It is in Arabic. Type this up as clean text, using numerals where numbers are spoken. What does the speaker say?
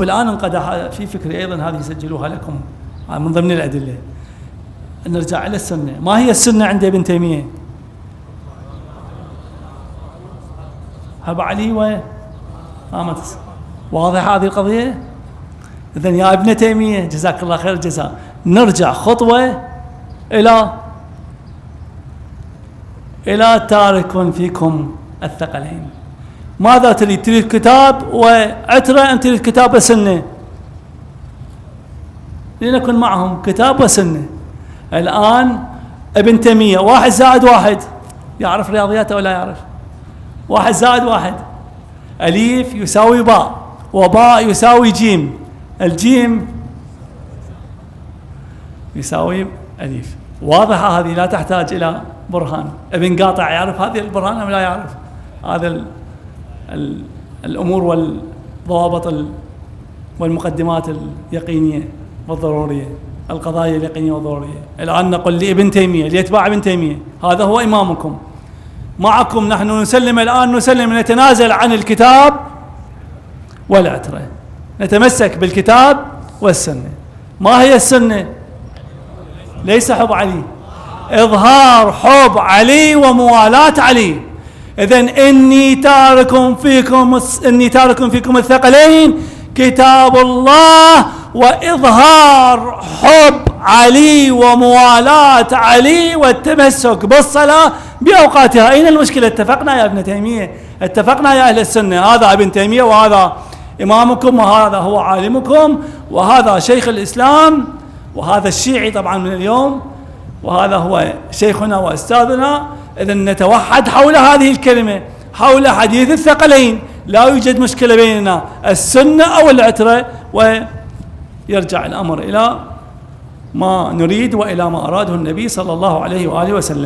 شوف الآن انقدح في فكرة أيضا هذه سجلوها لكم من ضمن الأدلة. نرجع إلى السنة. ما هي السنة عند ابن تيمية؟ حب علي واضح هذه القضية؟ إذن يا ابن تيمية جزاك الله خير الجزاء، نرجع خطوة إلى تارك فيكم الثقلين. ماذا تريد؟ تريد كتاب وعترة أم تريد كتاب وسنة؟ لنكن معهم كتاب وسنة. الآن ابن تيمية 1 زائد 1 يعرف رياضيات أو لا يعرف؟ 1 زائد 1 أليف يساوي باء، وباء يساوي جيم، الجيم يساوي أليف. واضحة هذه لا تحتاج إلى برهان. ابن قاطع يعرف هذه البرهان أم لا يعرف؟ هذا الأمور والضوابط والمقدمات اليقينية والضرورية، القضايا اليقينية والضرورية. الآن نقول لابن تيمية ليتبع ابن تيمية، هذا هو إمامكم، معكم نحن نسلم الآن، نتنازل عن الكتاب والعترة، نتمسك بالكتاب والسنة. ما هي السنة؟ ليس حب علي، إظهار حب علي وموالاة علي. إذن إني تارك فيكم الثقلين، كتاب الله وإظهار حب علي وموالاة علي والتمسك بالصلاة بأوقاتها. أين المشكلة؟ اتفقنا يا ابن تيمية، اتفقنا يا أهل السنة. هذا ابن تيمية وهذا إمامكم وهذا هو عالمكم وهذا شيخ الإسلام وهذا الشيعي طبعا من اليوم وهذا هو شيخنا وأستاذنا. إذن نتوحد حول هذه الكلمة، حول حديث الثقلين. لا يوجد مشكلة بيننا، السنة أو العترة، ويرجع الأمر إلى ما نريد وإلى ما أراده النبي صلى الله عليه وآله وسلم.